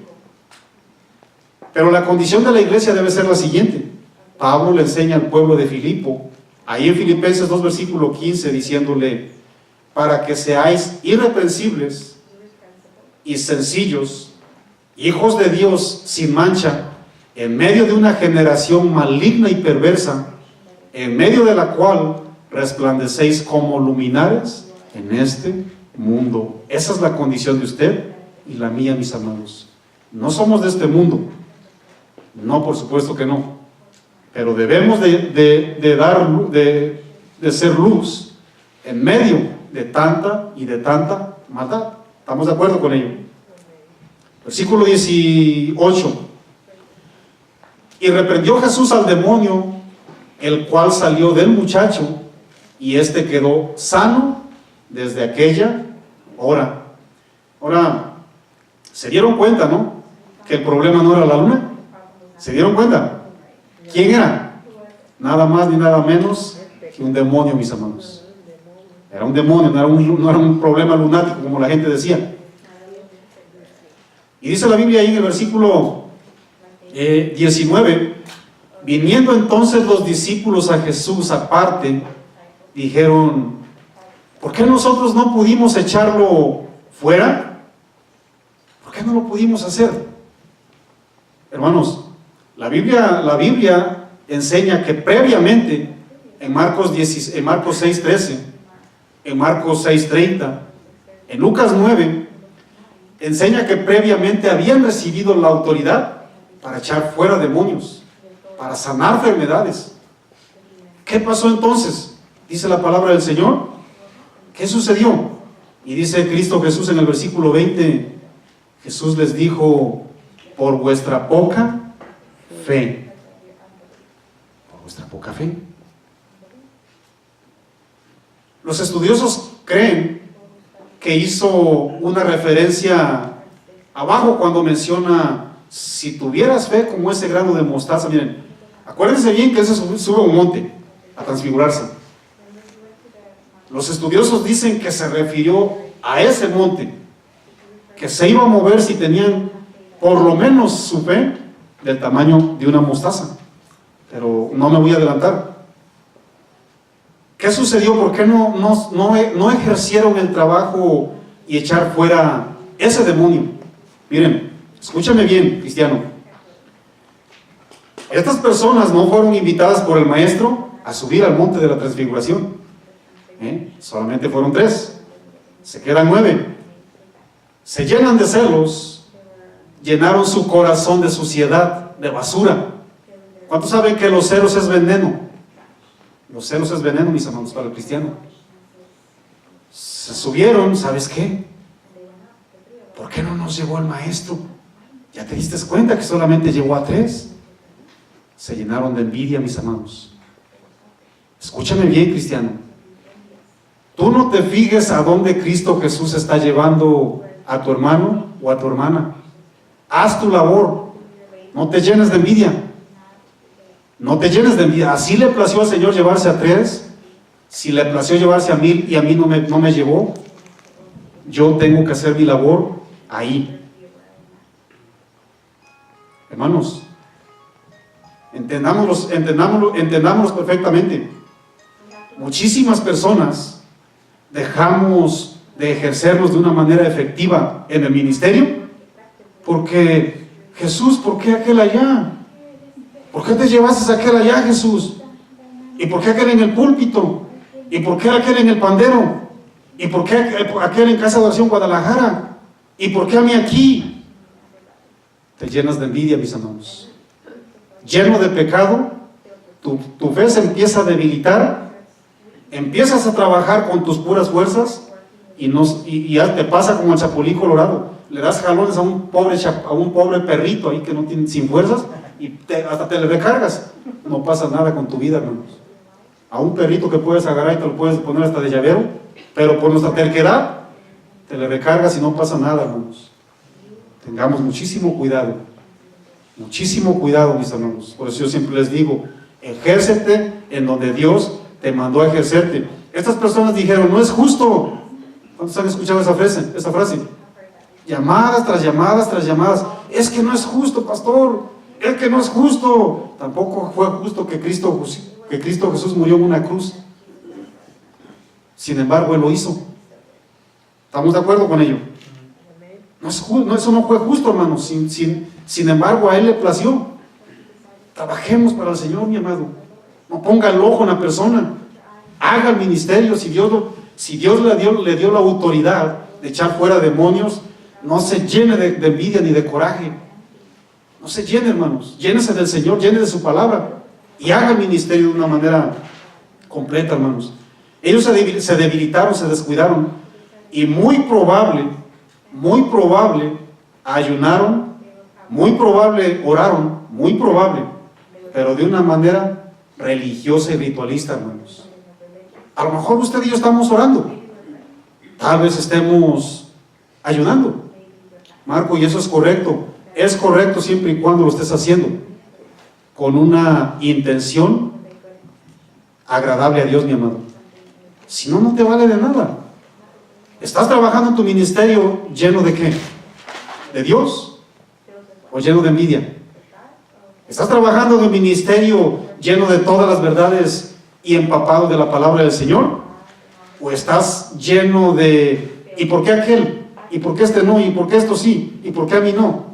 Pero la condición de la iglesia debe ser la siguiente. Pablo le enseña al pueblo de Filipo, ahí en Filipenses 2, versículo 15, diciéndole: para que seáis irreprensibles y sencillos, hijos de Dios sin mancha, en medio de una generación maligna y perversa, en medio de la cual resplandecéis como luminares en este mundo. Esa es la condición de usted y la mía, mis amados. No somos de este mundo, no, por supuesto que no, pero debemos de ser luz en medio de tanta maldad. ¿Estamos de acuerdo con ello? Versículo 18. Y reprendió Jesús al demonio, el cual salió del muchacho, y éste quedó sano desde aquella hora. Ahora, ¿se dieron cuenta, no?, que el problema no era la luna? ¿Se dieron cuenta? ¿Quién era? Nada más ni nada menos que un demonio, mis amados. Era un demonio, no era un problema lunático como la gente decía. Y dice la Biblia ahí en el versículo 19, viniendo entonces los discípulos a Jesús aparte, dijeron: ¿por qué nosotros no pudimos echarlo fuera? ¿Por qué no lo pudimos hacer? Hermanos, la Biblia enseña que previamente en Marcos 6:13, en Marcos 6:30, en Lucas 9, enseña que previamente habían recibido la autoridad para echar fuera demonios, para sanar enfermedades. ¿Qué pasó entonces? Dice la palabra del Señor. ¿Qué sucedió? Y dice Cristo Jesús en el versículo 20, Jesús les dijo: por vuestra poca fe. Por vuestra poca fe. Los estudiosos creen que hizo una referencia abajo cuando menciona: si tuvieras fe como ese grano de mostaza. Miren, acuérdense bien que ese sube a un monte a transfigurarse. Los estudiosos dicen que se refirió a ese monte, que se iba a mover si tenían por lo menos su fe del tamaño de una mostaza. Pero no me voy a adelantar. ¿Qué sucedió? ¿Por qué no ejercieron el trabajo y echar fuera ese demonio? Miren, escúchame bien, cristiano. Estas personas no fueron invitadas por el maestro a subir al monte de la transfiguración. Solamente fueron 3. Se quedan 9. Se llenan de celos, llenaron su corazón de suciedad, de basura. ¿Cuántos saben que los celos es veneno? Los celos es veneno, mis hermanos, para el cristiano. Se subieron, ¿sabes qué? ¿Por qué no nos llevó el maestro? ¿Ya te diste cuenta que solamente llevó a 3? Se llenaron de envidia, mis hermanos. Escúchame bien, cristiano. Tú no te fijes a dónde Cristo Jesús está llevando a tu hermano o a tu hermana. Haz tu labor. No te llenes de envidia. No te llenes de envidia. Así le plació al Señor llevarse a 3. Si le plació llevarse a 1000 y a mí no me llevó, yo tengo que hacer mi labor ahí. Hermanos, entendámoslo perfectamente. Muchísimas personas dejamos de ejercerlos de una manera efectiva en el ministerio porque Jesús, ¿por qué aquel allá? ¿Por qué te llevaste a aquel allá, Jesús? ¿Y por qué aquel en el púlpito? ¿Y por qué aquel en el pandero? ¿Y por qué aquel en Casa de Oración Guadalajara? ¿Y por qué a mí aquí? Te llenas de envidia, mis hermanos. Lleno de pecado, tu fe se empieza a debilitar, empiezas a trabajar con tus puras fuerzas y ya te pasa como el Chapulín Colorado. Le das jalones a un pobre perrito ahí que no tiene, sin fuerzas, y hasta te le recargas. No pasa nada con tu vida, hermanos. A un perrito que puedes agarrar y te lo puedes poner hasta de llavero, pero por nuestra terquedad te le recargas y no pasa nada, hermanos. Tengamos muchísimo cuidado, mis hermanos. Por eso yo siempre les digo, ejércete en donde Dios te mandó a ejercerte. Estas personas dijeron, no es justo. ¿Cuántos han escuchado esa frase? Llamadas tras llamadas tras llamadas. Es que no es justo, pastor. Es que no es justo. Tampoco fue justo que Cristo Jesús murió en una cruz. Sin embargo, Él lo hizo. ¿Estamos de acuerdo con ello? No es justo, eso no fue justo, hermanos. Sin embargo, a Él le plació. Trabajemos para el Señor, mi amado. No ponga el ojo en la persona. Haga el ministerio. Si Dios le dio la autoridad de echar fuera demonios, no se llene de envidia ni de coraje. No se llene, hermanos. Llénese del Señor, llene de su palabra. Y haga el ministerio de una manera completa, hermanos. Ellos se debilitaron, se descuidaron. Y muy probable, ayunaron, muy probable oraron, muy probable, pero de una manera religiosa y ritualista, hermanos. A lo mejor usted y yo estamos orando, tal vez estemos ayunando, Marco, y eso es correcto siempre y cuando lo estés haciendo con una intención agradable a Dios, mi amado. Si no, no te vale de nada. ¿Estás trabajando en tu ministerio lleno de qué? ¿De Dios? ¿O lleno de envidia? ¿Estás trabajando en un ministerio lleno de todas las verdades y empapado de la palabra del Señor? ¿O estás lleno de ¿y por qué aquel? ¿Y por qué este no? ¿Y por qué esto sí? ¿Y por qué a mí no?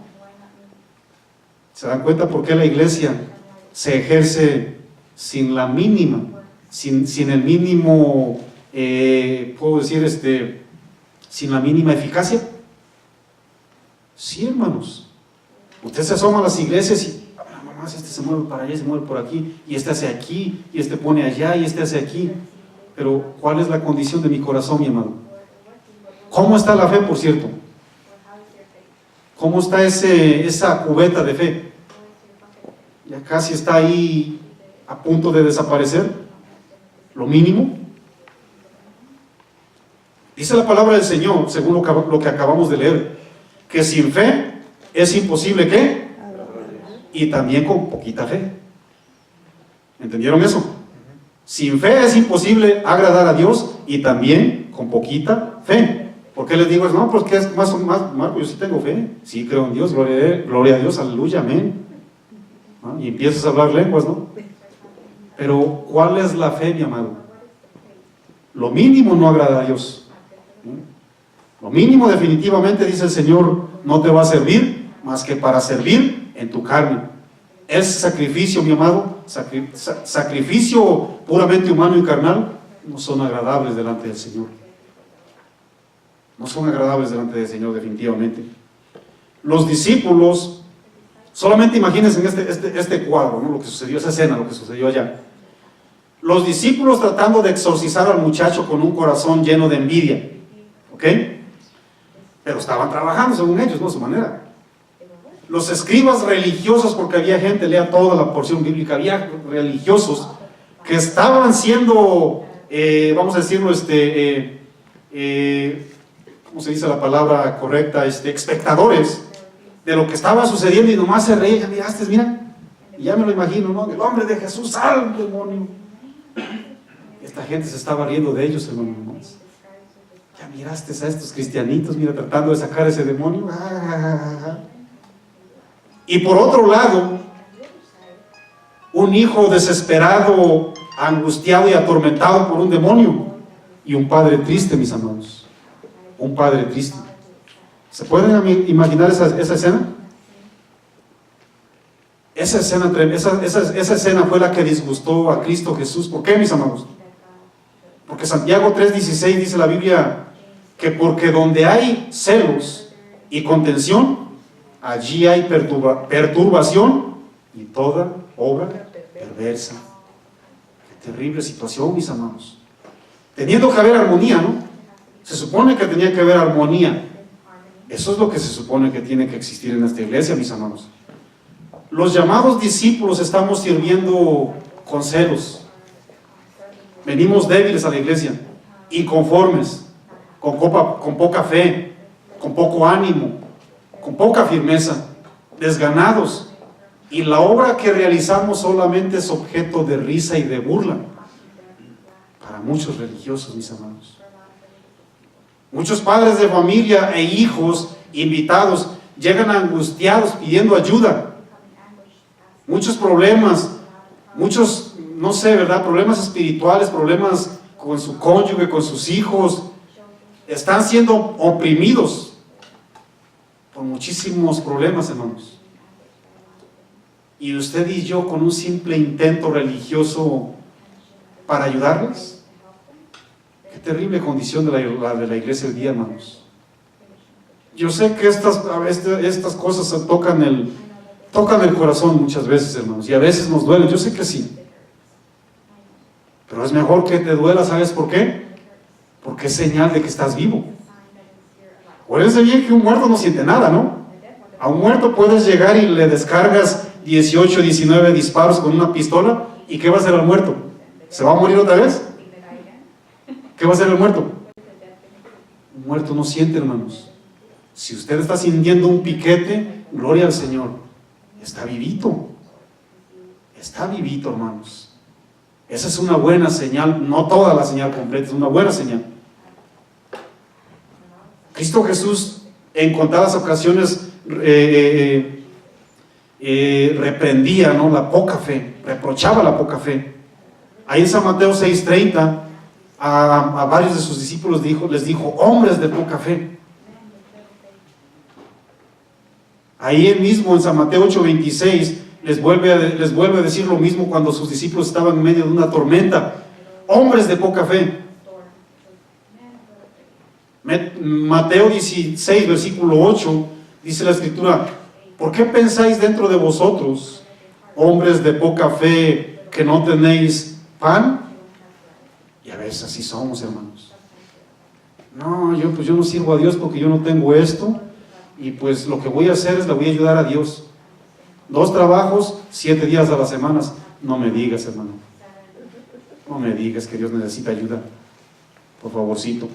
¿Se dan cuenta por qué la iglesia se ejerce sin la mínima, sin el mínimo, puedo decir, sin la mínima eficacia? Sí, hermanos. Usted se asoma a las iglesias y nomás este se mueve para allá, se mueve por aquí, y este hace aquí, y este pone allá, y este hace aquí. Pero ¿cuál es la condición de mi corazón, mi amado? ¿Cómo está la fe, por cierto? ¿Cómo está esa cubeta de fe? Ya casi está ahí a punto de desaparecer. Lo mínimo. Dice la palabra del Señor, según lo que acabamos de leer, que sin fe es imposible ¿qué? Y también con poquita fe. ¿Entendieron eso? Sin fe es imposible agradar a Dios y también con poquita fe. ¿Por qué les digo eso? No, porque es más, Marco, yo sí tengo fe. Sí creo en Dios, gloria a Dios, aleluya, amén. ¿Ah? Y empiezas a hablar lenguas, ¿no? Pero ¿cuál es la fe, mi amado? Lo mínimo no agrada a Dios. Lo mínimo definitivamente, dice el Señor, no te va a servir más que para servir en tu carne. Ese sacrificio, mi amado, sacrificio puramente humano y carnal, no son agradables delante del Señor. No son agradables delante del Señor definitivamente. Los discípulos, solamente imagínense en este cuadro, ¿no? Lo que sucedió, esa escena, lo que sucedió allá. Los discípulos tratando de exorcizar al muchacho con un corazón lleno de envidia. ¿Ok? Pero estaban trabajando según ellos, ¿no? A su manera. Los escribas religiosos, porque había gente, lea toda la porción bíblica, había religiosos que estaban siendo, vamos a decirlo, ¿cómo se dice la palabra correcta? Espectadores de lo que estaba sucediendo, y nomás se reía. Miraste, mira, y ya me lo imagino, ¿no? El hombre de Jesús, ¡al demonio! Esta gente se estaba riendo de ellos, hermanos. Ya miraste a estos cristianitos, mira, tratando de sacar ese demonio. Y por otro lado, un hijo desesperado, angustiado y atormentado por un demonio, y un padre triste, mis amados. Un padre triste. ¿Se pueden imaginar esa escena? Esa escena fue la que disgustó a Cristo Jesús. ¿Por qué, mis amados? Porque Santiago 3:16 dice la Biblia que porque donde hay celos y contención, allí hay perturbación y toda obra perversa. Qué terrible situación, mis amados. Teniendo que haber armonía, ¿no? Se supone que tenía que haber armonía. Eso es lo que se supone que tiene que existir en esta iglesia, mis amados. Los llamados discípulos estamos sirviendo con celos. Venimos débiles a la iglesia, inconformes, con poca fe, con poco ánimo, con poca firmeza, desganados. Y la obra que realizamos solamente es objeto de risa y de burla para muchos religiosos, mis amados. Muchos padres de familia e hijos invitados llegan angustiados pidiendo ayuda. Muchos problemas, muchos, no sé, ¿verdad? Problemas espirituales, problemas con su cónyuge, con sus hijos. Están siendo oprimidos por muchísimos problemas, hermanos. Y usted y yo con un simple intento religioso para ayudarles. Qué terrible condición de la iglesia hoy día, hermanos. Yo sé que estas cosas tocan el corazón muchas veces, hermanos, y a veces nos duelen, yo sé que sí. Pero es mejor que te duela, ¿sabes por qué? Porque es señal de que estás vivo. Acuérdense bien que un muerto no siente nada, ¿no? A un muerto puedes llegar y le descargas 18, 19 disparos con una pistola, ¿y qué va a hacer el muerto? ¿Se va a morir otra vez? ¿Qué va a hacer el muerto? Un muerto no siente, hermanos. Si usted está sintiendo un piquete, gloria al Señor. Está vivito. Está vivito, hermanos. Esa es una buena señal, no toda la señal completa, es una buena señal. Cristo Jesús en contadas ocasiones reprendía, ¿no?, la poca fe, reprochaba la poca fe. Ahí en San Mateo 6:30 a varios de sus discípulos les dijo, hombres de poca fe. Ahí mismo en San Mateo 8:26 les vuelve a decir lo mismo cuando sus discípulos estaban en medio de una tormenta, hombres de poca fe. Mateo 16, versículo 8, dice la Escritura, ¿por qué pensáis dentro de vosotros, hombres de poca fe, que no tenéis pan? Y a veces así somos, hermanos. No, yo no sirvo a Dios porque yo no tengo esto, y pues lo que voy a hacer es le voy a ayudar a Dios. 2 trabajos, 7 días a la semana. No me digas, hermano. No me digas que Dios necesita ayuda. Por favorcito.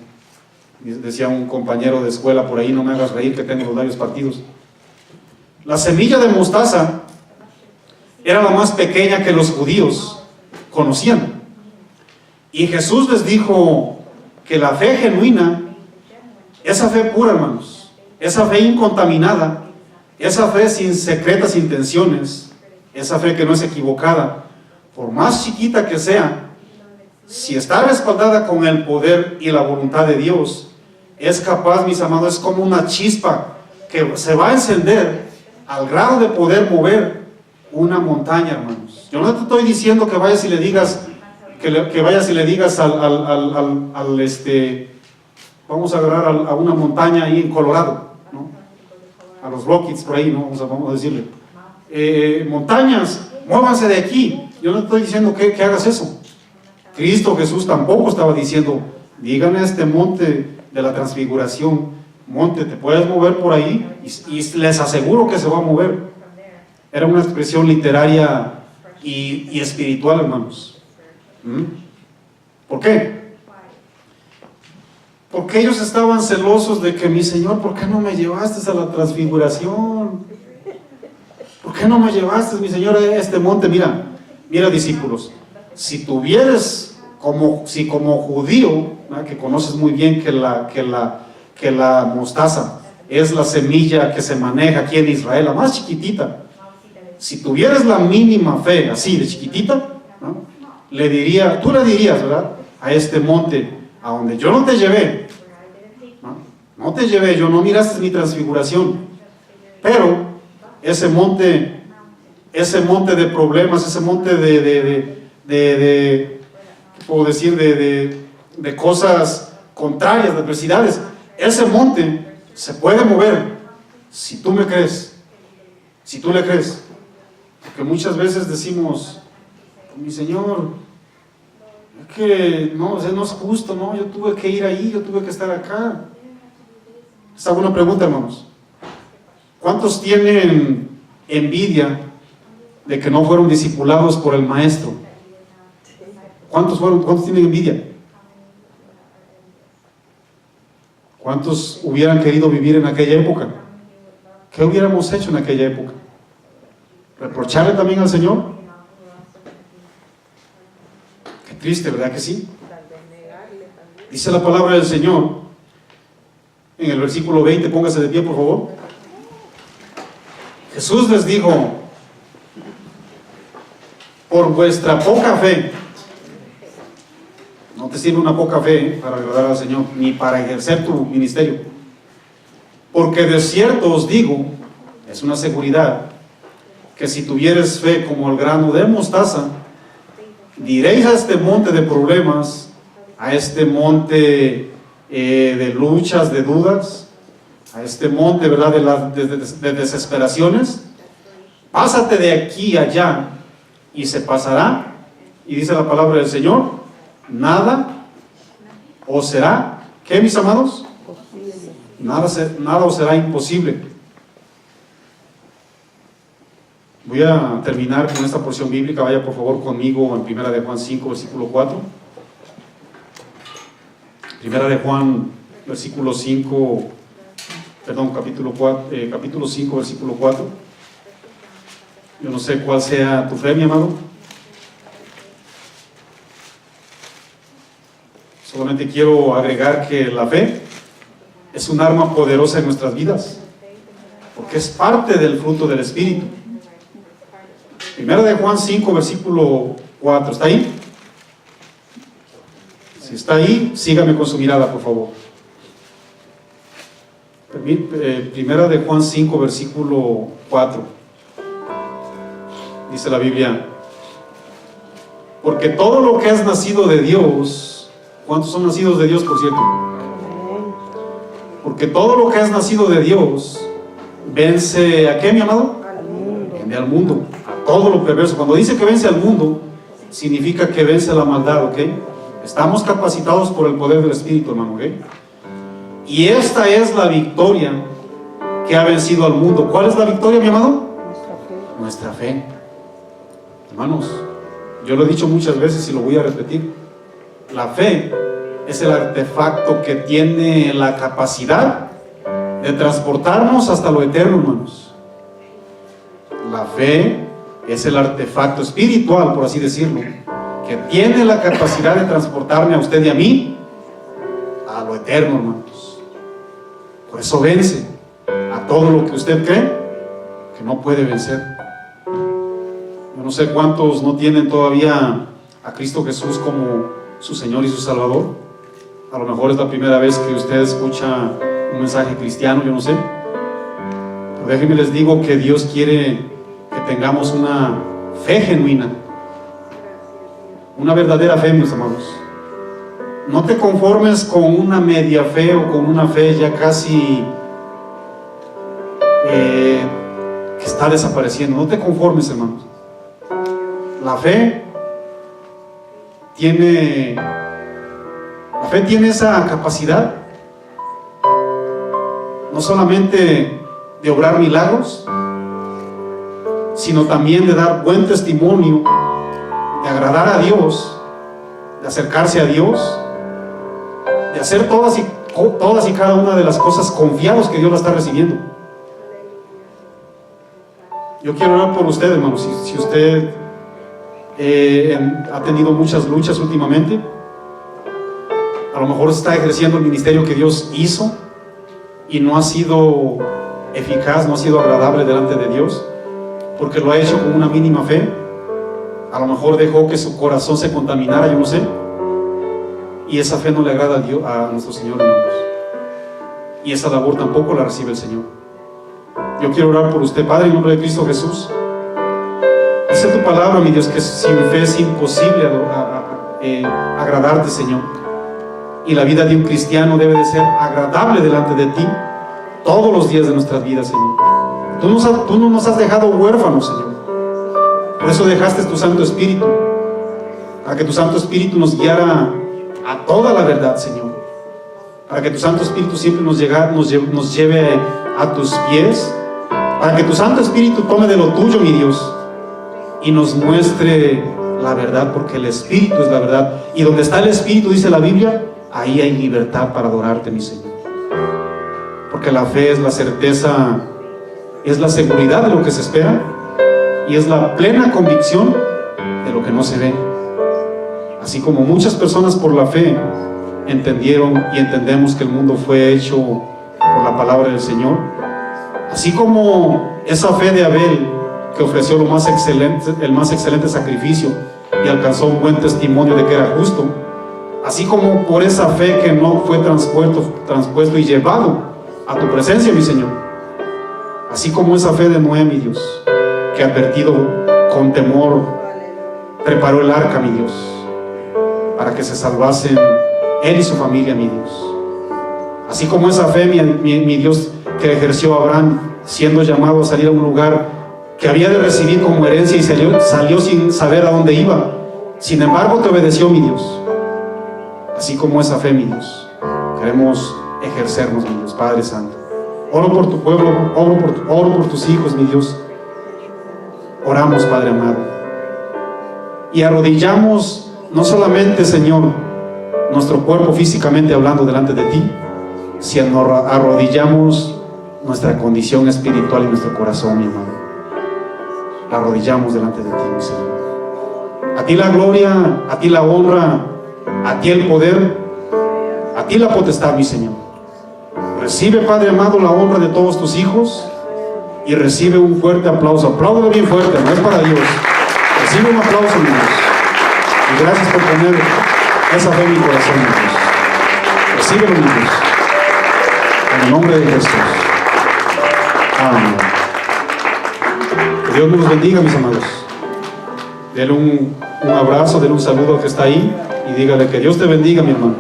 Decía un compañero de escuela por ahí, no me hagas reír que tengo los labios partidos. La semilla de mostaza era la más pequeña que los judíos conocían. Y Jesús les dijo que la fe genuina, esa fe pura, hermanos, esa fe incontaminada, esa fe sin secretas intenciones, esa fe que no es equivocada, por más chiquita que sea, si está respaldada con el poder y la voluntad de Dios, es capaz, mis amados, es como una chispa que se va a encender al grado de poder mover una montaña, hermanos. Yo no te estoy diciendo que vayas y le digas vamos a agarrar a una montaña ahí en Colorado, ¿no? A los Rockies por ahí, ¿no? Vamos a decirle, montañas, muévanse de aquí. Yo no estoy diciendo que hagas eso. Cristo Jesús tampoco estaba diciendo, díganle a este monte de la transfiguración, monte, te puedes mover por ahí, y les aseguro que se va a mover. Era una expresión literaria y espiritual, hermanos. ¿Por qué? Porque ellos estaban celosos de que, mi Señor, ¿por qué no me llevaste a la transfiguración? ¿Por qué no me llevaste, mi Señor, a este monte? Mira, discípulos, si tuvieres, como judío, ¿verdad?, que conoces muy bien que la mostaza es la semilla que se maneja aquí en Israel, la más chiquitita. Si tuvieras la mínima fe, así de chiquitita, ¿no?, tú le dirías, ¿verdad?, a este monte, a donde yo no te llevé, no te llevé, yo no miraste mi transfiguración, pero ese monte de problemas, ese monte ¿qué puedo decir?, de cosas contrarias, de adversidades, ese monte se puede mover si tú me crees, si tú le crees. Porque muchas veces decimos, mi Señor, es que no es justo, no, yo tuve que ir ahí, yo tuve que estar acá. Esta es una pregunta, hermanos. ¿Cuántos tienen envidia de que no fueron discipulados por el maestro? ¿Cuántos tienen envidia? ¿Cuántos hubieran querido vivir en aquella época? ¿Qué hubiéramos hecho en aquella época? ¿Reprocharle también al Señor? Qué triste, ¿verdad que sí? Dice la palabra del Señor en el versículo 20, póngase de pie, por favor. Jesús les dijo: por vuestra poca fe. No te sirve una poca fe para agradar al Señor, ni para ejercer tu ministerio. Porque de cierto os digo, es una seguridad, que si tuvieres fe como el grano de mostaza, diréis a este monte de problemas, a este monte de luchas, de dudas, a este monte, ¿verdad?, de desesperaciones, pásate de aquí allá, y se pasará. Y dice la palabra del Señor: nada os será, ¿qué, mis amados? Nada os será imposible. Voy a terminar con esta porción bíblica. Vaya por favor conmigo en 1 de Juan 5, versículo 4. 1 de Juan, capítulo 5, versículo 4. Yo no sé cuál sea tu fe, mi amado. Solamente quiero agregar que la fe es un arma poderosa en nuestras vidas, porque es parte del fruto del Espíritu. 1 de Juan 5, versículo 4. ¿Está ahí? Si está ahí, sígame con su mirada, por favor. 1 de Juan 5, versículo 4. Dice la Biblia: porque todo lo que es nacido de Dios, ¿cuántos son nacidos de Dios, por cierto? Porque todo lo que es nacido de Dios vence ¿a qué, mi amado? Vence al mundo, a todo lo perverso. Cuando dice que vence al mundo, significa que vence la maldad, ¿ok? Estamos capacitados por el poder del Espíritu, hermano, ¿ok? Y esta es la victoria que ha vencido al mundo. ¿Cuál es la victoria, mi amado? Nuestra fe. Hermanos, yo lo he dicho muchas veces y lo voy a repetir. La fe es el artefacto que tiene la capacidad de transportarnos hasta lo eterno, hermanos. La fe es el artefacto espiritual, por así decirlo, que tiene la capacidad de transportarme a usted y a mí a lo eterno, hermanos. Por eso vence a todo lo que usted cree que no puede vencer. Yo no sé cuántos no tienen todavía a Cristo Jesús como su Señor y su Salvador. A lo mejor es la primera vez que usted escucha un mensaje cristiano, yo no sé. Pero déjenme les digo que Dios quiere que tengamos una fe genuina, una verdadera fe, mis amados. No te conformes con una media fe o con una fe ya casi que está desapareciendo. No te conformes, hermanos. La fe tiene esa capacidad no solamente de obrar milagros, sino también de dar buen testimonio, de agradar a Dios de acercarse a Dios, de hacer todas y cada una de las cosas confiados que Dios la está recibiendo. Yo quiero orar por usted, hermano. Si usted ha tenido muchas luchas últimamente, a lo mejor está ejerciendo el ministerio que Dios hizo y no ha sido eficaz, no ha sido agradable delante de Dios, porque lo ha hecho con una mínima fe. A lo mejor dejó que su corazón se contaminara, yo no sé, y esa fe no le agrada a Dios, a nuestro Señor, hermanos, y esa labor tampoco la recibe el Señor. Yo quiero orar por usted, Padre, en nombre de Cristo Jesús. Dice tu palabra, mi Dios, que sin fe es imposible agradarte, Señor, y la vida de un cristiano debe de ser agradable delante de ti todos los días de nuestras vidas, Señor. Tú no nos has dejado huérfanos, Señor. Por eso dejaste tu Santo Espíritu, para que tu Santo Espíritu nos guiara a toda la verdad, Señor, para que tu Santo Espíritu siempre nos lleve a tus pies, para que tu Santo Espíritu tome de lo tuyo, mi Dios, y nos muestre la verdad, porque el Espíritu es la verdad, y donde está el Espíritu, dice la Biblia, ahí hay libertad para adorarte, mi Señor. Porque la fe es la certeza, es la seguridad de lo que se espera, y es la plena convicción de lo que no se ve. Así como muchas personas por la fe entendieron y entendemos que el mundo fue hecho por la palabra del Señor, así como esa fe de Abel, que ofreció el más excelente sacrificio y alcanzó un buen testimonio de que era justo, así como por esa fe que no fue transpuesto y llevado a tu presencia, mi Señor, así como esa fe de Noé, mi Dios, que advertido con temor preparó el arca, mi Dios, para que se salvasen él y su familia, mi Dios. Así como esa fe, mi Dios, que ejerció Abraham, siendo llamado a salir a un lugar que había de recibir como herencia, y salió sin saber a dónde iba. Sin embargo, te obedeció, mi Dios. Así como esa fe, mi Dios, queremos ejercernos, mi Dios, Padre Santo. Oro por tu pueblo, oro por tus hijos, mi Dios. Oramos, Padre amado, y arrodillamos no solamente, Señor, nuestro cuerpo físicamente hablando delante de ti, sino arrodillamos nuestra condición espiritual y nuestro corazón, mi hermano. La arrodillamos delante de ti, mi Señor. A ti la gloria, a ti la honra, a ti el poder, a ti la potestad, mi Señor. Recibe, Padre amado, la honra de todos tus hijos, y recibe un fuerte aplauso. Apláudalo bien fuerte, no es para Dios. Recibe un aplauso, mi Dios. Y gracias por poner esa fe en mi corazón, mi Dios. Recíbelo, mi Dios. En el nombre de Jesús. Amén. Que Dios nos bendiga, mis amados. Denle un abrazo, denle un saludo al que está ahí, y dígale que Dios te bendiga, mi hermano.